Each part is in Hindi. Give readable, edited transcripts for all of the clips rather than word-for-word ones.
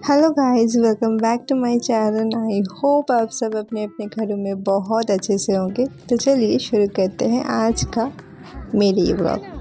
Hello guys, welcome back to my channel. I hope आप सब अपने अपने घरों में बहुत अच्छे से होंगे। तो चलिए शुरू करते हैं आज का मेरी व्लॉग।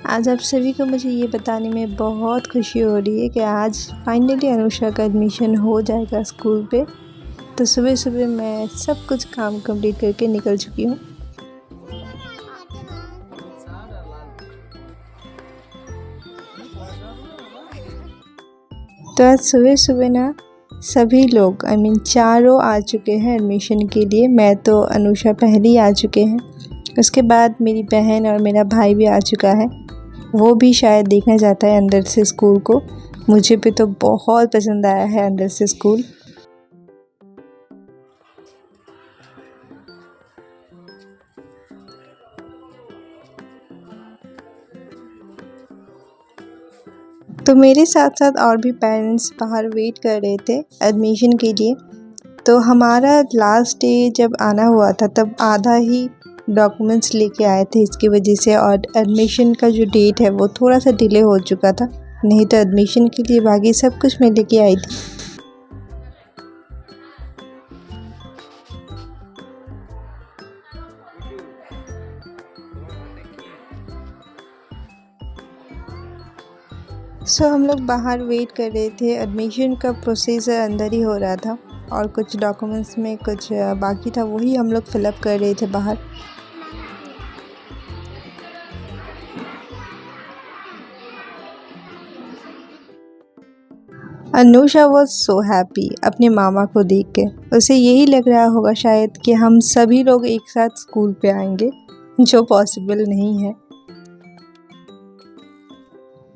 आज आप सभी को मुझे ये बताने में बहुत खुशी हो रही है कि आज फाइनली अनुषा का एडमिशन हो जाएगा स्कूल पे। तो सुबह सुबह मैं सब कुछ काम कंप्लीट करके निकल चुकी हूँ। तो आज सुबह सुबह ना सभी लोग चारों आ चुके हैं एडमिशन के लिए। मैं तो अनुषा पहले ही आ चुके हैं, उसके बाद मेरी बहन और मेरा भाई भी आ चुका है। वो भी शायद देखना चाहता है अंदर से स्कूल को। मुझे भी तो बहुत पसंद आया है अंदर से स्कूल। तो मेरे साथ साथ और भी पेरेंट्स बाहर वेट कर रहे थे एडमिशन के लिए। तो हमारा लास्ट डे जब आना हुआ था तब आधा ही डॉक्यूमेंट्स लेके आए थे इसकी वजह से, और एडमिशन का जो डेट है वो थोड़ा सा डिले हो चुका था। नहीं तो एडमिशन के लिए बाकी सब कुछ मैं लेके आई थी। हम लोग बाहर वेट कर रहे थे। एडमिशन का प्रोसीजर अंदर ही हो रहा था और कुछ डॉक्यूमेंट्स में कुछ बाकी था, वही हम लोग फिलअप कर रहे थे बाहर। अनुषा वॉज सो हैप्पी अपने मामा को देख के। उसे यही लग रहा होगा शायद कि हम सभी लोग एक साथ स्कूल पे आएंगे, जो पॉसिबल नहीं है।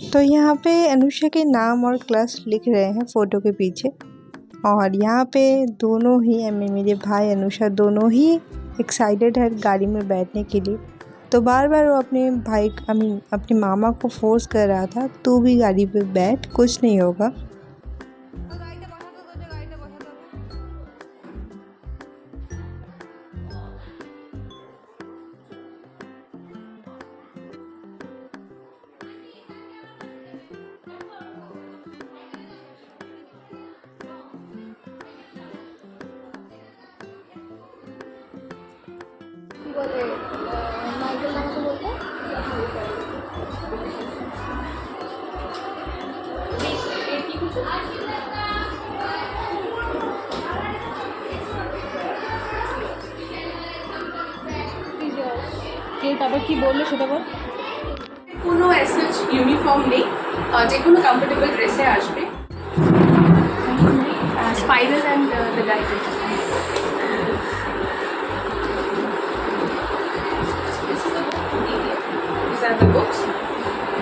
तो यहाँ पे अनुषा के नाम और क्लास लिख रहे हैं फ़ोटो के पीछे। और यहाँ पे दोनों ही मेरे भाई अनुषा दोनों ही एक्साइटेड है गाड़ी में बैठने के लिए। तो बार बार वो अपने भाई अपने मामा को फोर्स कर रहा था, तू भी गाड़ी पे बैठ, कुछ नहीं होगा। বলে মাইকেল আমাকে বলতে তারপর কি বললো সেটা বল। কোনো এসএচ ইউনিফর্ম নেই, যে কোনো কমফোর্টেবল ড্রেসে আসবে। Spiral and the guided books,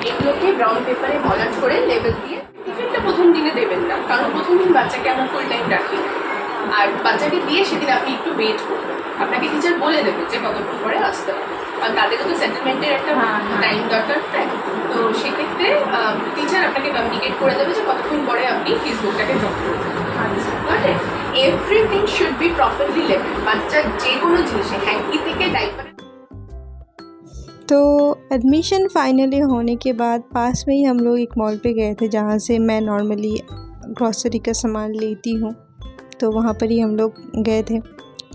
এগুলোকে ব্রাউন পেপারে মলাট করে লেবেল দিয়ে টিফিনটা প্রথম দিনে দেবেন না, কারণ প্রথম দিন বাচ্চাকে আমরা ফুল টাইম রাখি। আর বাচ্চাকে দিয়ে সেদিন আপনি একটু ওয়েট করবেন, আপনাকে টিচার বলে দেবে যে কতক্ষণ পরে আসতে হবে, কারণ তাদেরও তো সেটেলমেন্টের একটা টাইম দরকার থাকে। তো সেক্ষেত্রে টিচার আপনাকে কমিউনিকেট করে দেবে যে কতক্ষণ পরে আপনি ফেসবুকটাকে ড্রপ করবেন। আচ্ছা, everything should be properly label. বাচ্চার যে কোনো জিনিসে হ্যাঙ্কি থেকে ডাইপার। तो एडमिशन फाइनली होने के बाद पास में ही हम लोग एक मॉल पे गए थे, जहाँ से मैं नॉर्मली ग्रॉसरी का सामान लेती हूँ। तो वहाँ पर ही हम लोग गए थे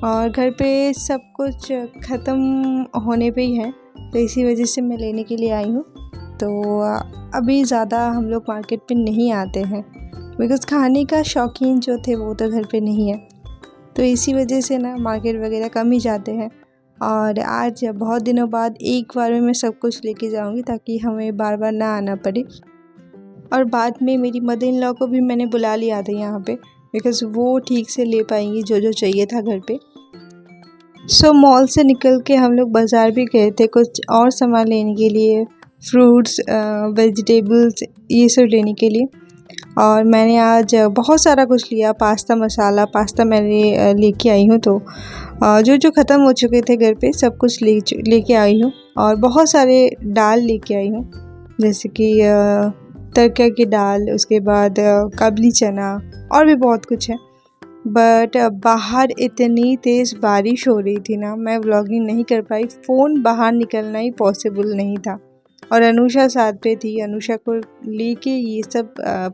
और घर पे सब कुछ ख़त्म होने पे ही है, तो इसी वजह से मैं लेने के लिए आई हूँ। तो अभी ज़्यादा हम लोग मार्केट पे नहीं आते हैं, बिकॉज़ खाने का शौकीन जो थे वो तो घर पे नहीं है। तो इसी वजह से ना मार्केट वगैरह कम ही जाते हैं। और आज बहुत दिनों बाद एक बार में मैं सब कुछ लेके जाऊंगी, ताकि हमें बार बार ना आना पड़े। और बाद में मेरी मदर इन लॉ को भी मैंने बुला लिया था यहाँ पे, बिकॉज़ वो ठीक से ले पाएंगी जो जो चाहिए था घर पे। मॉल से निकल के हम लोग बाज़ार भी गए थे कुछ और सामान लेने के लिए, फ्रूट्स, वेजिटेबल्स, ये सब लेने के लिए। और मैंने आज बहुत सारा कुछ लिया। पास्ता मसाला, पास्ता मैंने लेके आई हूँ। तो जो जो ख़त्म हो चुके थे घर पे सब कुछ लेके आई हूँ। और बहुत सारे दाल लेके आई हूँ, जैसे कि तड़का की दाल, उसके बाद काबली चना और भी बहुत कुछ है। बट बाहर इतनी तेज़ बारिश हो रही थी ना, मैं व्लॉगिंग नहीं कर पाई। फ़ोन बाहर निकलना ही पॉसिबल नहीं था। और अनुषा साथ पे थी, अनुषा को लेके ये सब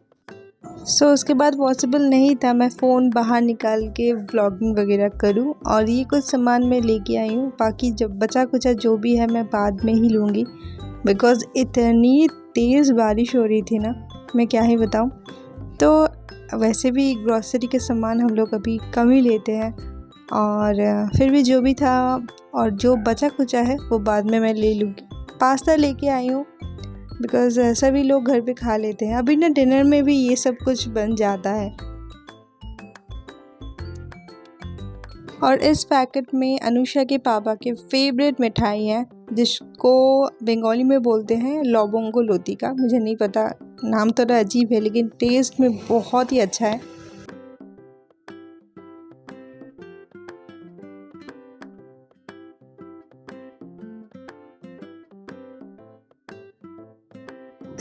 उसके बाद पॉसिबल नहीं था मैं फ़ोन बाहर निकाल के व्लॉगिंग वगैरह करूं। और ये कुछ सामान मैं लेके आई हूँ, बाकी जब बचा कुचा जो भी है मैं बाद में ही लूँगी, बिकॉज़ इतनी तेज़ बारिश हो रही थी ना, मैं क्या ही बताऊँ। तो वैसे भी ग्रॉसरी के सामान हम लोग अभी कम ही लेते हैं, और फिर भी जो भी था और जो बचा कुचा है वो बाद में मैं ले लूँगी। पास्ता लेके आई हूँ बिकॉज़ सभी लोग घर पे खा लेते हैं। अभी ना डिनर में भी ये सब कुछ बन जाता है। और इस पैकेट में अनुषा के पापा के फेवरेट मिठाई है, जिसको बंगाली में बोलते हैं लौबोंगो लोतिका। मुझे नहीं पता, नाम थोड़ा अजीब है लेकिन टेस्ट में बहुत ही अच्छा है।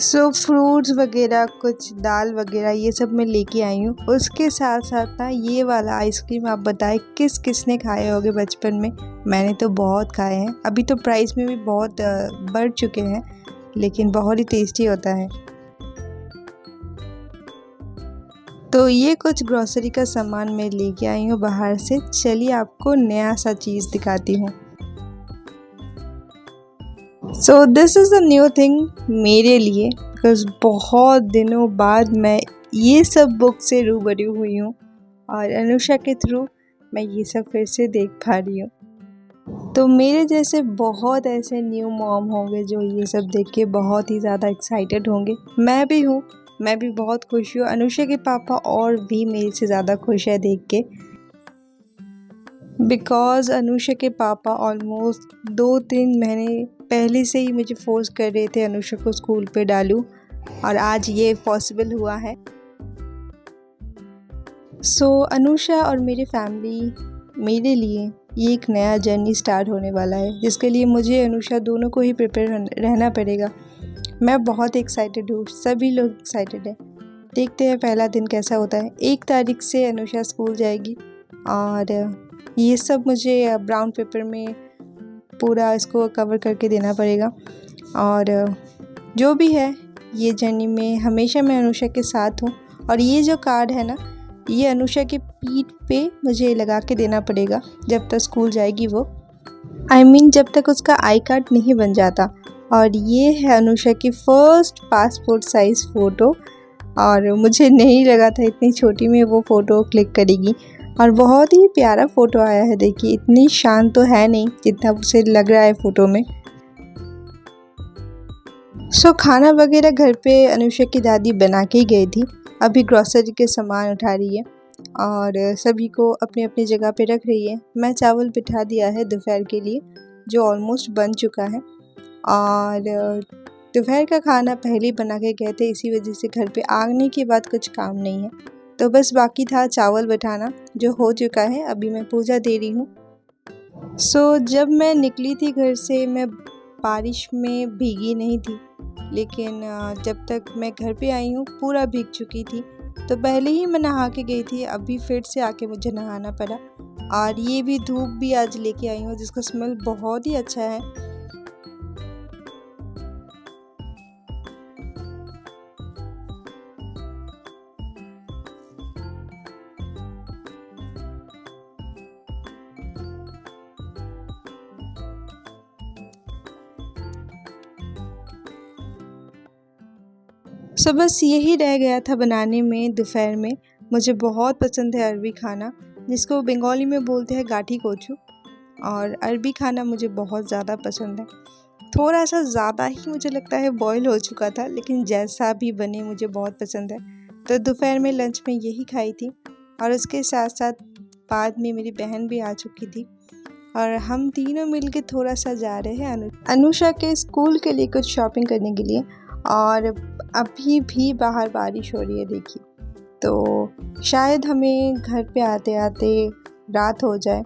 फ्रूट्स वगैरह, कुछ दाल वगैरह, ये सब मैं लेके आई हूँ। उसके साथ साथ ना ये वाला आइसक्रीम, आप बताएं किस किसने खाए होंगे बचपन में। मैंने तो बहुत खाए हैं। अभी तो प्राइस में भी बहुत बढ़ चुके हैं, लेकिन बहुत ही टेस्टी होता है। तो ये कुछ ग्रॉसरी का सामान मैं लेके आई हूँ बाहर से। चलिए आपको नया सा चीज़ दिखाती हूँ। So this is a new thing मेरे लिए, बिकॉज़ बहुत दिनों बाद मैं ये सब बुक से रूबरू हुई हूँ, और अनुषा के थ्रू मैं ये सब फिर से देख पा रही हूँ। तो मेरे जैसे बहुत ऐसे न्यू मॉम होंगे जो ये सब देख के बहुत ही ज़्यादा एक्साइटेड होंगे। मैं भी हूँ, मैं भी बहुत खुश हूँ। अनुषा के पापा और भी मेरे से ज़्यादा खुश है देख के, बिकॉज़ अनुषा के पापा ऑलमोस्ट 2-3 महीने पहले से ही मुझे फोर्स कर रहे थे अनुषा को स्कूल पे डालूं, और आज ये पॉसिबल हुआ है। अनुषा और मेरी फैमिली, मेरे लिए ये एक नया जर्नी स्टार्ट होने वाला है, जिसके लिए मुझे अनुषा दोनों को ही प्रिपेयर रहना पड़ेगा। मैं बहुत एक्साइटेड हूँ, सभी लोग एक्साइटेड हैं। देखते हैं पहला दिन कैसा होता है। 1 तारीख से अनुषा स्कूल जाएगी, और ये सब मुझे ब्राउन पेपर में पूरा इसको कवर करके देना पड़ेगा। और जो भी है, ये जर्नी में हमेशा मैं अनुषा के साथ हूँ। और ये जो कार्ड है ना, ये अनुषा के पीठ पे मुझे लगा के देना पड़ेगा जब तक स्कूल जाएगी वो। जब तक उसका आई कार्ड नहीं बन जाता। और ये है अनुषा की फ़र्स्ट पासपोर्ट साइज़ फ़ोटो, और मुझे नहीं लगा था इतनी छोटी में वो फ़ोटो क्लिक करेगी। और बहुत ही प्यारा फ़ोटो आया है, देखिए। इतनी शान तो है नहीं जितना उसे लग रहा है फ़ोटो में। खाना वगैरह घर पे अनुषा की दादी बना के ही गई थी। अभी ग्रॉसरी के सामान उठा रही है और सभी को अपनी अपनी जगह पे रख रही है। मैं चावल बिठा दिया है दोपहर के लिए, जो ऑलमोस्ट बन चुका है। और दोपहर का खाना पहले ही बना के गए थे, इसी वजह से घर पे आने के बाद कुछ काम नहीं है। तो बस बाकी था चावल बिठाना, जो हो चुका है। अभी मैं पूजा दे रही हूँ। जब मैं निकली थी घर से, मैं बारिश में भीगी नहीं थी, लेकिन जब तक मैं घर पे आई हूँ पूरा भीग चुकी थी। तो पहले ही मैं नहा के गई थी, अभी फिर से आके मुझे नहाना पड़ा। और ये भी धूप भी आज लेके आई हूँ, जिसका स्मेल बहुत ही अच्छा है। बस यही रह गया था बनाने में दोपहर में। मुझे बहुत पसंद है अरबी खाना, जिसको बंगाली में बोलते हैं गाठी कोचू। और अरबी खाना मुझे बहुत ज़्यादा पसंद है। थोड़ा सा ज़्यादा ही मुझे लगता है बॉयल हो चुका था, लेकिन जैसा भी बने मुझे बहुत पसंद है। तो दोपहर में लंच में यही खाई थी। और उसके साथ साथ बाद में मेरी बहन भी आ चुकी थी, और हम तीनों मिलके थोड़ा सा जा रहे हैं अनुषा के स्कूल के लिए कुछ शॉपिंग करने के लिए। और अभी भी बाहर बारिश हो रही है देखिए। तो शायद हमें घर पे आते आते रात हो जाए।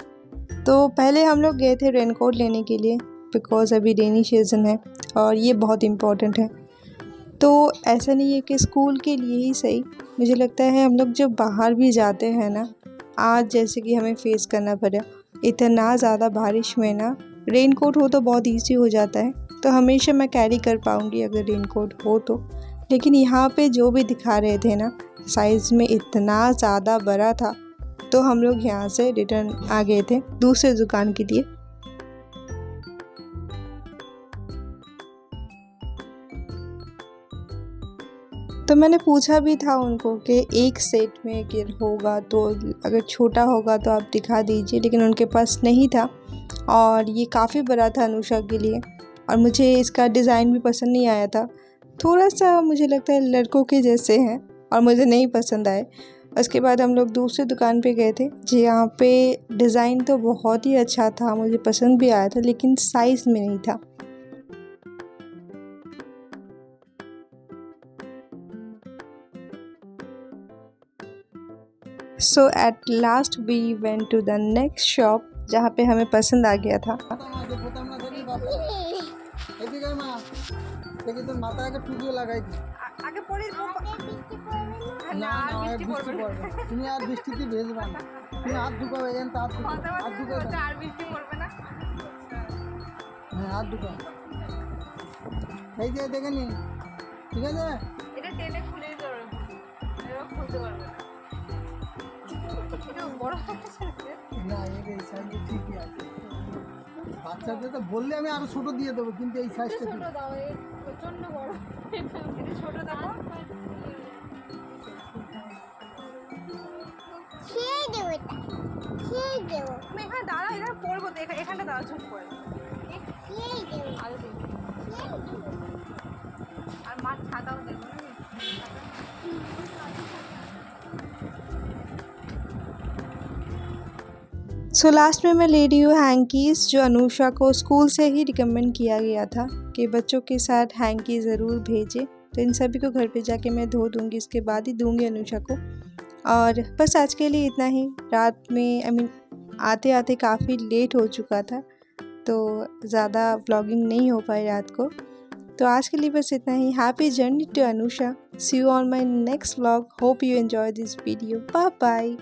तो पहले हम लोग गए थे रेनकोट लेने के लिए, बिकॉज़ अभी रेनी सीज़न है और ये बहुत इम्पोर्टेंट है। तो ऐसा नहीं है कि स्कूल के लिए ही सही, मुझे लगता है हम लोग जब बाहर भी जाते हैं ना, आज जैसे कि हमें फेस करना पड़ा इतना ज़्यादा बारिश में ना, रेनकोट हो तो बहुत इजी हो जाता है। तो हमेशा मैं कैरी कर पाऊँगी अगर रेनकोट हो तो। लेकिन यहाँ पे जो भी दिखा रहे थे ना, साइज़ में इतना ज़्यादा बड़ा था, तो हम लोग यहाँ से रिटर्न आ गए थे दूसरे दुकान के लिए। तो मैंने पूछा भी था उनको कि एक सेट में अगर होगा तो, अगर छोटा होगा तो आप दिखा दीजिए, लेकिन उनके पास नहीं था और ये काफ़ी बड़ा था अनुषा के लिए और मुझे इसका डिज़ाइन भी पसंद नहीं आया था। थोड़ा सा मुझे लगता है लड़कों के जैसे हैं और मुझे नहीं पसंद आए। उसके बाद हम लोग दूसरी दुकान पे गए थे जहाँ पे डिज़ाइन तो बहुत ही अच्छा था, मुझे पसंद भी आया था, लेकिन साइज़ में नहीं था। So at last we went to the next shop जहाँ पे हमें पसंद आ गया था। আগে পরে না না বৃষ্টি পড়বে না। তুমি আর বৃষ্টিতে ভেজবা না, তুমি হাত ঢুকাবে এখানে, হাত ঢুকাবে আর বৃষ্টি পড়বে না। হ্যাঁ হাত ঢুকাও, এই যে দেখে নি, ঠিক আছে। এটা টেনে খুলে দিতে পারবে, এবার খুলতে পারবে না। এটা বড় হচ্ছে না এই সাইজে ঠিকই আছে। বাচ্চাদের তো বললে আমি আরো ছোট দিয়ে দেবো, কিন্তু এই সাইজটা ছোট দাও, এই প্রচন্ড বড়। এটা ছোট দাও। খেয়ে দেবো, এটা খেয়ে দেবো, তুমি এখানে দাঁড়াও, এখানে পড়বো তো, এখানটা দাঁড়াও চুপ করে। খেয়ে দেবো, আরো দেখবো। খেয়ে দেবো। আর মাছ ছাতাও দেখবো নাকি? सो लास्ट में मैं ले रही हूँ हैंकीज़, जो अनुषा को स्कूल से ही रिकमेंड किया गया था कि बच्चों के साथ हैंकी ज़रूर भेजें। तो इन सभी को घर पे जाके मैं धो दूँगी, इसके बाद ही दूँगी अनुषा को। और बस आज के लिए इतना ही। रात में आते आते काफ़ी लेट हो चुका था, तो ज़्यादा व्लॉगिंग नहीं हो पाई रात को। तो आज के लिए बस इतना ही। Happy journey to Anusha. See you on my next vlog. Hope you enjoy this video. Bye bye.